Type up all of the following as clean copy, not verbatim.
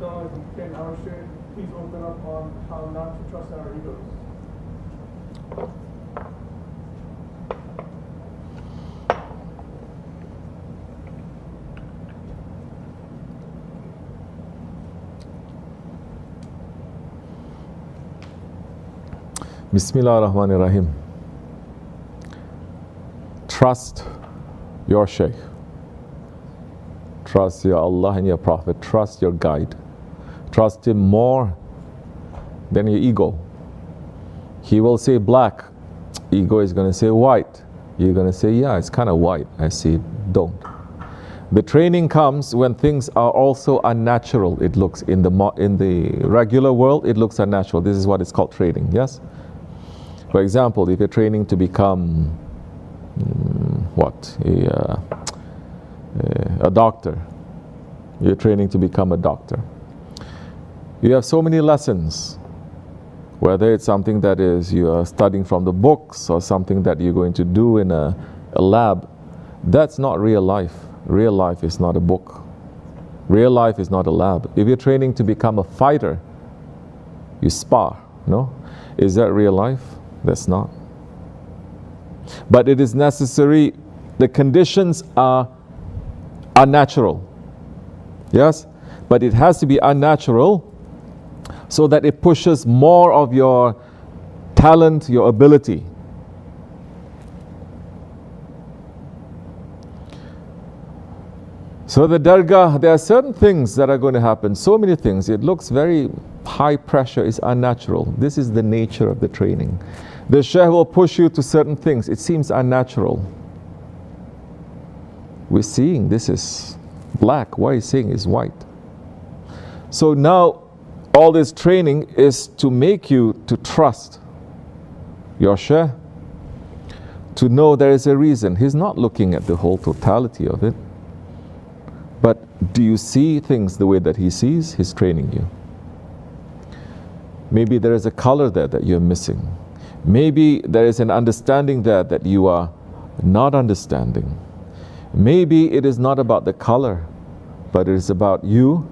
So can our Sheikh please open up on how not to trust our egos? Bismillah ar-Rahman ar-Rahim. Trust your Shaykh. Trust your Allah and your Prophet. Trust your guide. Trust him more than your ego. He will say black. Ego is going to say white. You're going to say, yeah, it's kind of white. I see it. Don't. The training comes when things are also unnatural. It looks in the regular world, it looks unnatural. This is what is called training. Yes. For example, if you're training to become a doctor, you're training to become a doctor. You have so many lessons, whether it's something that is you are studying from the books or something that you're going to do in a lab. That's not real life. Real life is not a book. Real life is not a lab. If you're training to become a fighter, you spar, no? Is that real life? That's not. But it is necessary. The conditions are unnatural. Yes? But it has to be unnatural so that it pushes more of your talent, your ability. So the dargah, there are certain things that are going to happen, so many things. It looks very high pressure, it's unnatural. This is the nature of the training. The Shaykh will push you to certain things. It seems unnatural. We're seeing this is black. Why is saying is white? So now all this training is to make you to trust your Shaykh, to know there is a reason. He's not looking at the whole totality of it. But do you see things the way that he sees? He's training you. Maybe there is a color there that you're missing. Maybe there is an understanding there that you are not understanding. Maybe it is not about the color, but it is about you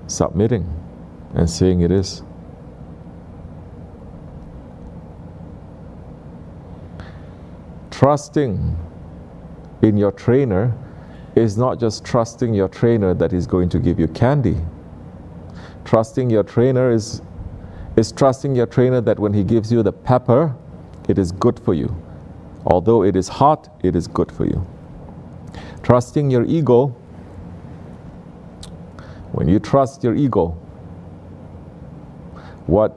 submitting and saying it is. Trusting in your trainer is not just trusting your trainer that he's going to give you candy. Trusting your trainer is trusting your trainer that when he gives you the pepper, it is good for you. Although it is hot, it is good for you. Trusting your ego, when you trust your ego, what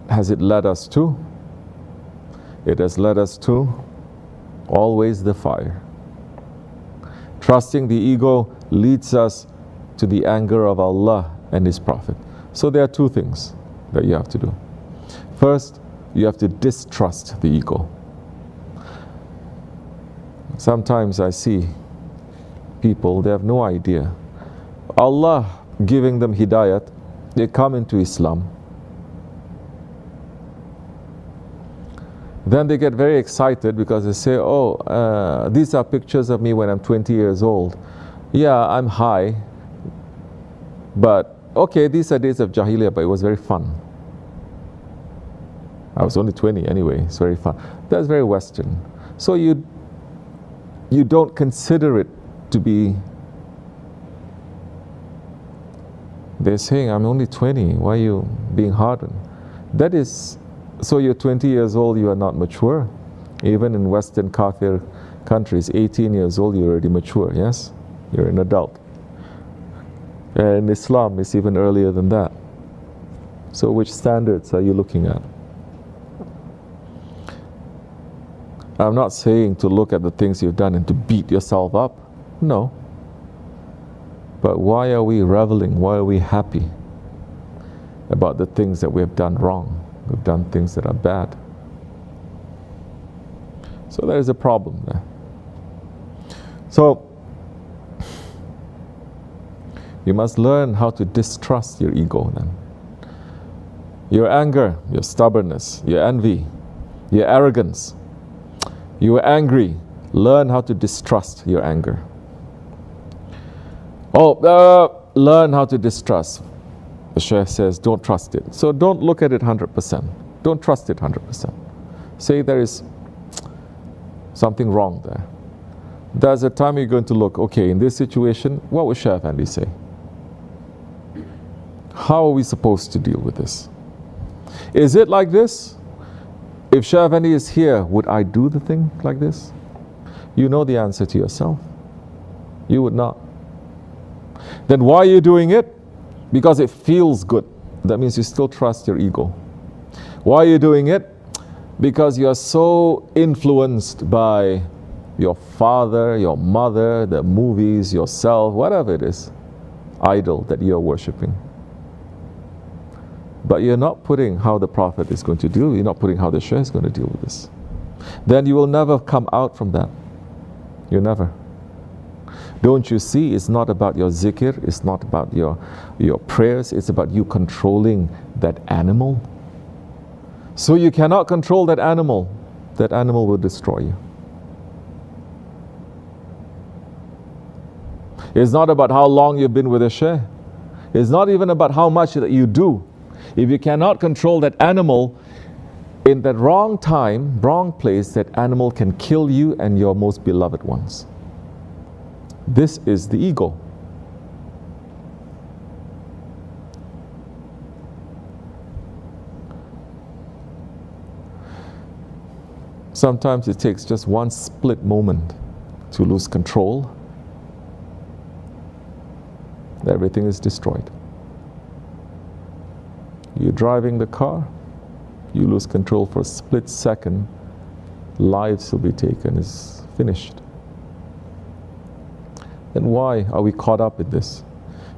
has it led us to? It has led us to always the fire. Trusting the ego leads us to the anger of Allah and His Prophet. So there are two things that you have to do. First, you have to distrust the ego. Sometimes I see people, they have no idea. Allah giving them hidayat, they come into Islam. Then they get very excited because they say, these are pictures of me when I'm 20 years old. Yeah, I'm high, but okay, these are days of Jahiliyyah, but it was very fun. I was only 20 anyway, it's very fun. That's very Western. So you don't consider it to be, they're saying, I'm only 20, why are you being hardened? That is, so you're 20 years old, you are not mature. Even in Western Kafir countries, 18 years old, you're already mature, yes? You're an adult. And in Islam, it's even earlier than that. So which standards are you looking at? I'm not saying to look at the things you've done and to beat yourself up. No. But why are we reveling? Why are we happy about the things that we have done wrong? We've done things that are bad. So there is a problem there. So you must learn how to distrust your ego then. Your anger, your stubbornness, your envy, your arrogance. You are angry. Learn how to distrust your anger. Learn how to distrust. The Shaykh says, don't trust it. So don't look at it 100%. Don't trust it 100%. Say there is something wrong there. There's a time you're going to look, okay, in this situation, what would Shaykh Effendi say? How are we supposed to deal with this? Is it like this? If Shaykh Effendi is here, would I do the thing like this? You know the answer to yourself. You would not. Then why are you doing it? Because it feels good. That means you still trust your ego. Why are you doing it? Because you are so influenced by your father, your mother, the movies, yourself, whatever it is, idol that you are worshipping. But you're not putting how the Prophet is going to deal. You're not putting how the Shaykh is going to deal with this. Then you will never come out from that. You never. Don't you see, it's not about your zikr, it's not about your prayers, it's about you controlling that animal. So you cannot control that animal will destroy you. It's not about how long you've been with a shaykh. It's not even about how much that you do. If you cannot control that animal, in that wrong time, wrong place, that animal can kill you and your most beloved ones. This is the ego. Sometimes it takes just one split moment to lose control. Everything is destroyed. You're driving the car, you lose control for a split second, lives will be taken, it's finished. Then why are we caught up in this?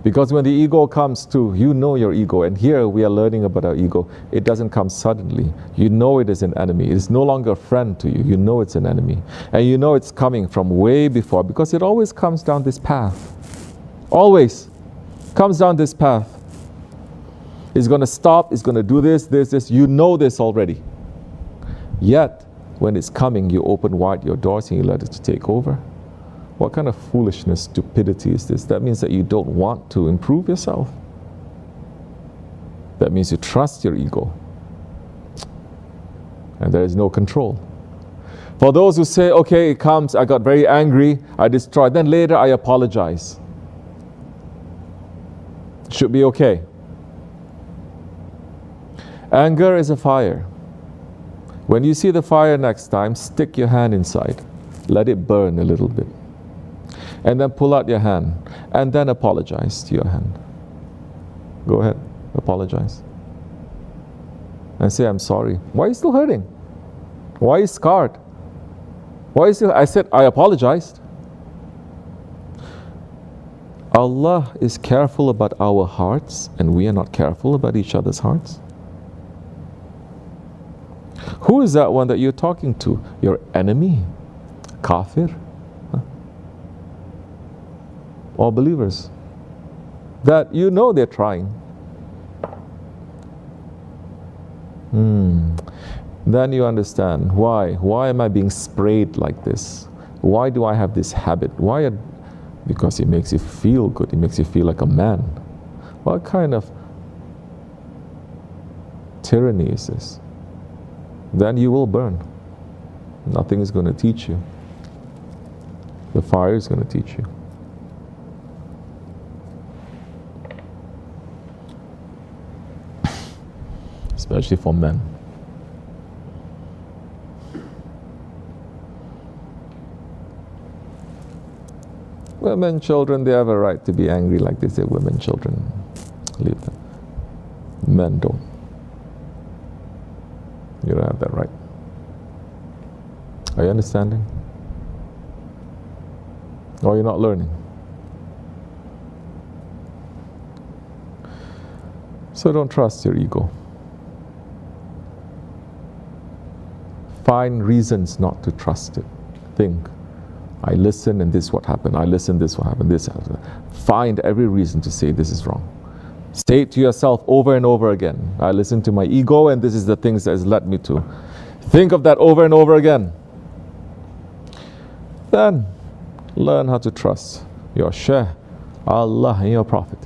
Because when the ego comes to, you know your ego, and here we are learning about our ego, it doesn't come suddenly. You know it is an enemy. It is no longer a friend to you. You know it's an enemy. And you know it's coming from way before, because it always comes down this path. Always comes down this path. It's going to stop, it's going to do this, this. You know this already. Yet, when it's coming, you open wide your doors and you let it take over. What kind of foolishness, stupidity is this? That means that you don't want to improve yourself. That means you trust your ego. And there is no control. For those who say, okay, it comes, I got very angry, I destroyed, then later I apologize. Should be okay. Anger is a fire. When you see the fire next time, stick your hand inside. Let it burn a little bit. And then pull out your hand. And then apologize to your hand. Go ahead, apologize. And say, I'm sorry. Why are you still hurting? Why are you scarred? Why are you still... I said, I apologized. Allah is careful about our hearts, and we are not careful about each other's hearts. Who is that one that you're talking to? Your enemy? Kafir? Huh? Or believers? That you know they're trying. Then you understand why. Why am I being sprayed like this? Why do I have this habit? Because it makes you feel good. It makes you feel like a man. What kind of tyranny is this? Then you will burn. Nothing is going to teach you. The fire is going to teach you. Especially for men. Women, children, they have a right to be angry like this. They're women, children. Leave them. Men don't. You don't have that right. Are you understanding? Or you're not learning? So don't trust your ego. Find reasons not to trust it. Think, I listen and this what happened. I listen, this what happened, this happened. Find every reason to say this is wrong. Say it to yourself over and over again. I listen to my ego and this is the things that has led me to. Think of that over and over again. Then learn how to trust your Shaykh, Allah and your Prophet.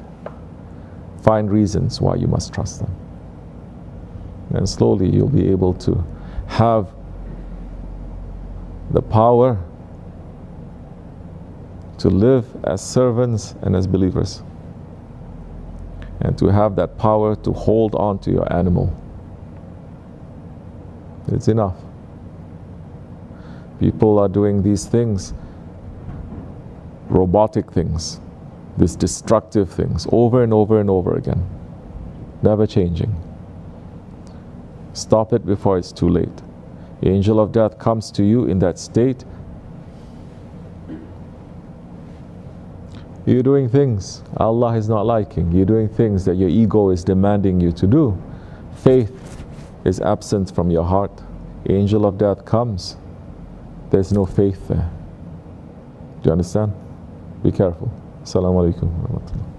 find reasons why you must trust them. And slowly you'll be able to have the power to live as servants and as believers, and to have that power to hold on to your animal. It's enough. People are doing these things, robotic things, these destructive things, over and over and over again, never changing. Stop it before it's too late. The angel of death comes to you in that state. You're doing things Allah is not liking. You're doing things that your ego is demanding you to do. Faith is absent from your heart. The angel of death comes. There's no faith there. Do you understand? Be careful. Assalamu alaikum wa rahmatullah.